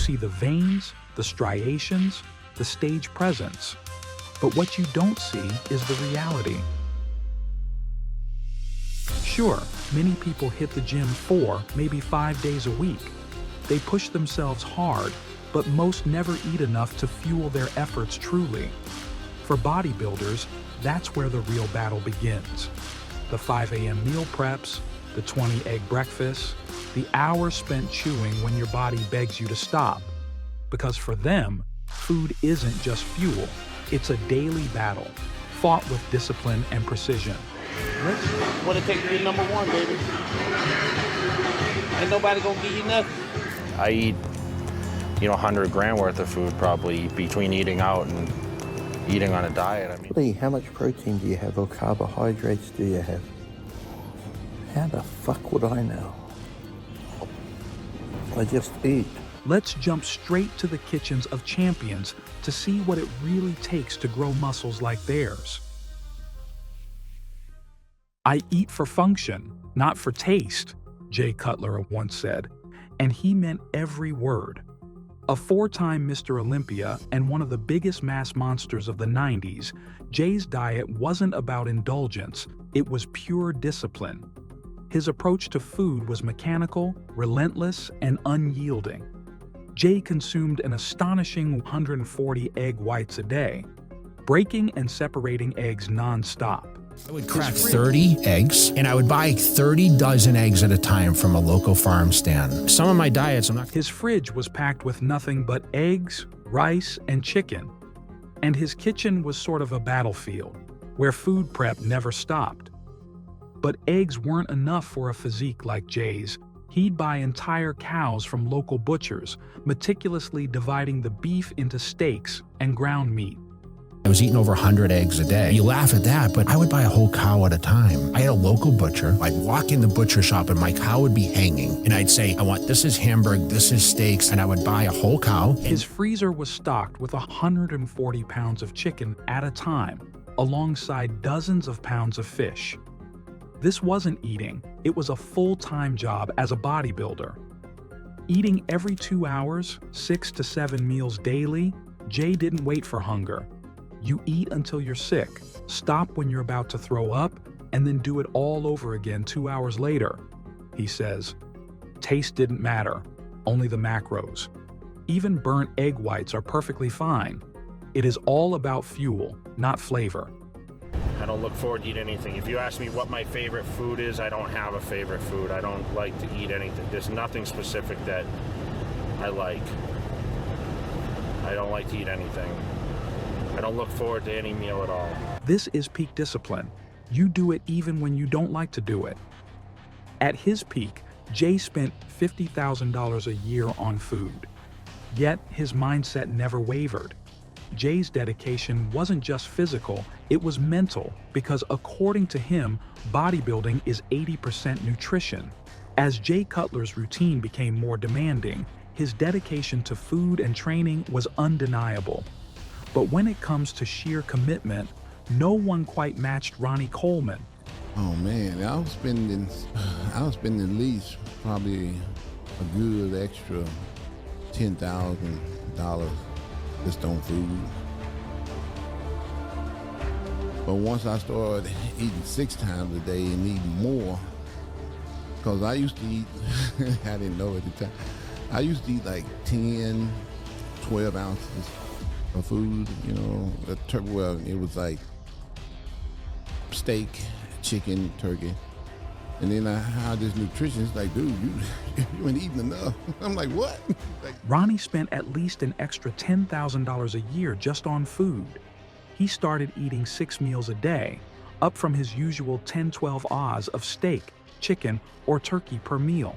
see the veins, the striations, the stage presence. But what you don't see is the reality. Sure, many people hit the gym 4, maybe 5 days a week. They push themselves hard, but most never eat enough to fuel their efforts truly. For bodybuilders, that's where the real battle begins. The 5 a.m. meal preps, the 20-egg breakfasts, the hours spent chewing when your body begs you to stop. Because for them, food isn't just fuel, it's a daily battle, fought with discipline and precision. What it take to be number one, baby? Ain't nobody gonna give you nothing. I eat, 100 grand worth of food probably between eating out and eating on a diet. Lee, how much protein do you have or carbohydrates do you have? How the fuck would I know? I just eat. Let's jump straight to the kitchens of champions to see what it really takes to grow muscles like theirs. "I eat for function, not for taste," Jay Cutler once said, and he meant every word. A 4-time Mr. Olympia and one of the biggest mass monsters of the 90s, Jay's diet wasn't about indulgence, it was pure discipline. His approach to food was mechanical, relentless, and unyielding. Jay consumed an astonishing 140 egg whites a day, breaking and separating eggs non-stop. I would crack 30 eggs, and I would buy 30 dozen eggs at a time from a local farm stand. Some of my diets, His fridge was packed with nothing but eggs, rice, and chicken. And his kitchen was sort of a battlefield, where food prep never stopped. But eggs weren't enough for a physique like Jay's. He'd buy entire cows from local butchers, meticulously dividing the beef into steaks and ground meat. I was eating over 100 eggs a day. You laugh at that, but I would buy a whole cow at a time. I had a local butcher. I'd walk in the butcher shop and my cow would be hanging. And I'd say, this is Hamburg, this is steaks. And I would buy a whole cow. His freezer was stocked with 140 pounds of chicken at a time, alongside dozens of pounds of fish. This wasn't eating, it was a full-time job as a bodybuilder. Eating every 2 hours, 6 to 7 meals daily, Jay didn't wait for hunger. You eat until you're sick, stop when you're about to throw up, and then do it all over again 2 hours later. He says, taste didn't matter, only the macros. Even burnt egg whites are perfectly fine. It is all about fuel, not flavor. I don't look forward to eating anything. If you ask me what my favorite food is, I don't have a favorite food. I don't like to eat anything. There's nothing specific that I like. I don't like to eat anything. I don't look forward to any meal at all. This is peak discipline. You do it even when you don't like to do it. At his peak, Jay spent $50,000 a year on food. Yet his mindset never wavered. Jay's dedication wasn't just physical, it was mental, because according to him, bodybuilding is 80% nutrition. As Jay Cutler's routine became more demanding, his dedication to food and training was undeniable. But when it comes to sheer commitment, no one quite matched Ronnie Coleman. Oh man, I was spending at least probably a good extra $10,000 just on food. But once I started eating 6 times a day and eating more, because I used to eat, I didn't know at the time, I used to eat like 10, 12 ounces of food, well, it was like steak, chicken, turkey. And then I had this nutritionist like, dude, you ain't eating enough. I'm like, what? Ronnie spent at least an extra $10,000 a year just on food. He started eating 6 meals a day, up from his usual 10-12 Oz of steak, chicken, or turkey per meal.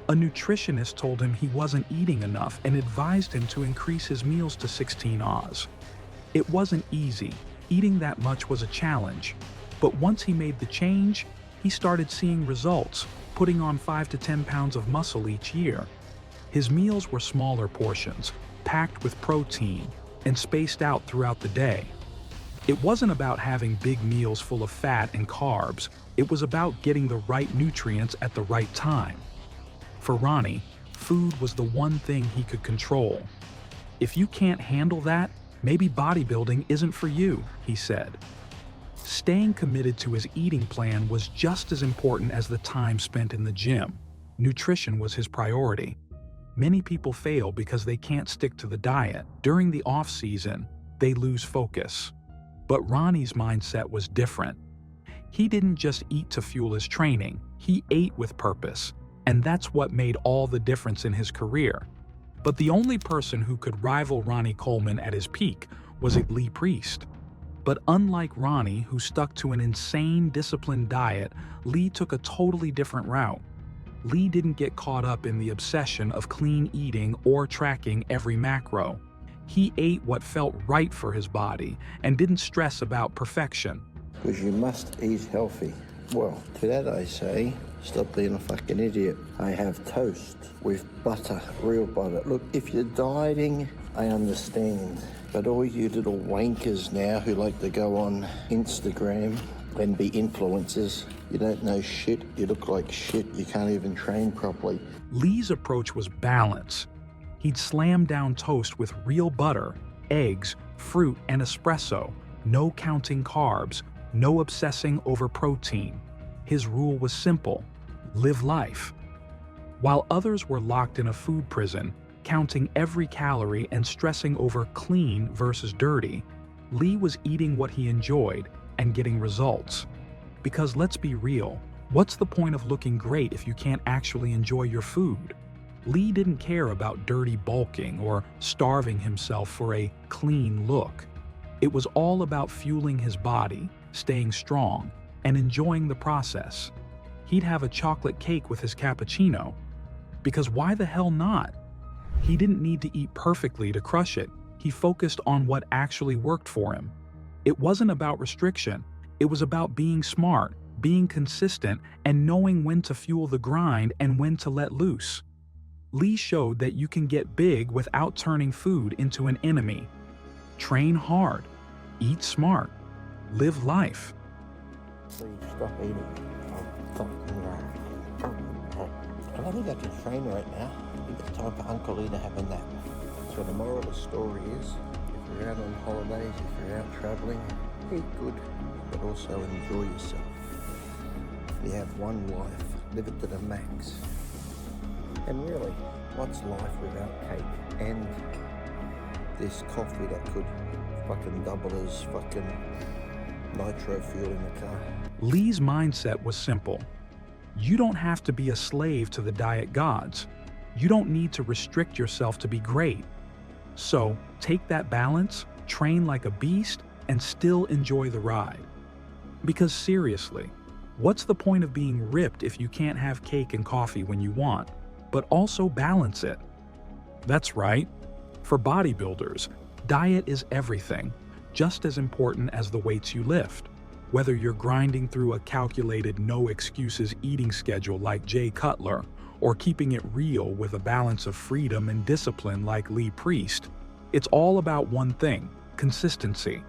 A nutritionist told him he wasn't eating enough and advised him to increase his meals to 16 Oz. It wasn't easy. Eating that much was a challenge. But once he made the change, he started seeing results, putting on 5 to 10 pounds of muscle each year. His meals were smaller portions, packed with protein, and spaced out throughout the day. It wasn't about having big meals full of fat and carbs. It was about getting the right nutrients at the right time. For Ronnie, Food was the one thing he could control. "If you can't handle that, maybe bodybuilding isn't for you," he said. Staying committed to his eating plan was just as important as the time spent in the gym. Nutrition was his priority. Many people fail because they can't stick to the diet. During the off-season, they lose focus. But Ronnie's mindset was different. He didn't just eat to fuel his training, he ate with purpose. And that's what made all the difference in his career. But the only person who could rival Ronnie Coleman at his peak was Lee Priest. But unlike Ronnie, who stuck to an insane, disciplined diet, Lee took a totally different route. Lee didn't get caught up in the obsession of clean eating or tracking every macro. He ate what felt right for his body and didn't stress about perfection. Because you must eat healthy. Well, to that I say, stop being a fucking idiot. I have toast with butter, real butter. Look, if you're dieting, I understand. But all you little wankers now who like to go on Instagram and be influencers, you don't know shit, you look like shit, you can't even train properly. Lee's approach was balance. He'd slam down toast with real butter, eggs, fruit, and espresso, no counting carbs, no obsessing over protein. His rule was simple: live life. While others were locked in a food prison, counting every calorie and stressing over clean versus dirty, Lee was eating what he enjoyed and getting results. Because let's be real, what's the point of looking great if you can't actually enjoy your food? Lee didn't care about dirty bulking or starving himself for a clean look. It was all about fueling his body, staying strong, and enjoying the process. He'd have a chocolate cake with his cappuccino. Because why the hell not? He didn't need to eat perfectly to crush it. He focused on what actually worked for him. It wasn't about restriction. It was about being smart, being consistent, and knowing when to fuel the grind and when to let loose. Lee showed that you can get big without turning food into an enemy. Train hard, eat smart, live life. Please stop eating. I think I can train right now. I think it's time for Uncle Lee to have a nap. So the moral of the story is, if you're out on holidays, if you're out traveling, eat good, but also enjoy yourself. You have one life, live it to the max. And really, what's life without cake and this coffee that could fucking double as fucking nitro fuel in the car? Lee's mindset was simple. You don't have to be a slave to the diet gods. You don't need to restrict yourself to be great. So take that balance, train like a beast, and still enjoy the ride. Because seriously, what's the point of being ripped if you can't have cake and coffee when you want, but also balance it? That's right. For bodybuilders, diet is everything, just as important as the weights you lift. Whether you're grinding through a calculated no-excuses eating schedule like Jay Cutler, or keeping it real with a balance of freedom and discipline like Lee Priest, it's all about one thing: consistency.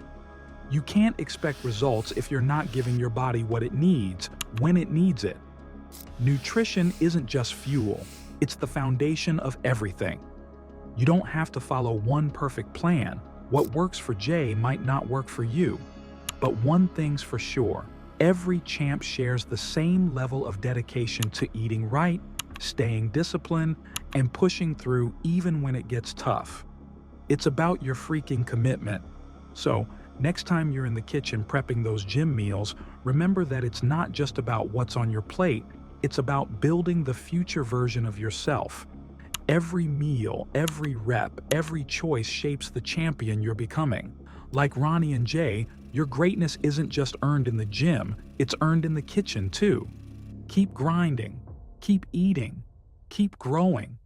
You can't expect results if you're not giving your body what it needs, when it needs it. Nutrition isn't just fuel, it's the foundation of everything. You don't have to follow one perfect plan. What works for Jay might not work for you. But one thing's for sure, every champ shares the same level of dedication to eating right, staying disciplined, and pushing through even when it gets tough. It's about your freaking commitment. So, next time you're in the kitchen prepping those gym meals, remember that it's not just about what's on your plate, it's about building the future version of yourself. Every meal, every rep, every choice shapes the champion you're becoming. Like Ronnie and Jay, your greatness isn't just earned in the gym, it's earned in the kitchen too. Keep grinding, keep eating, keep growing,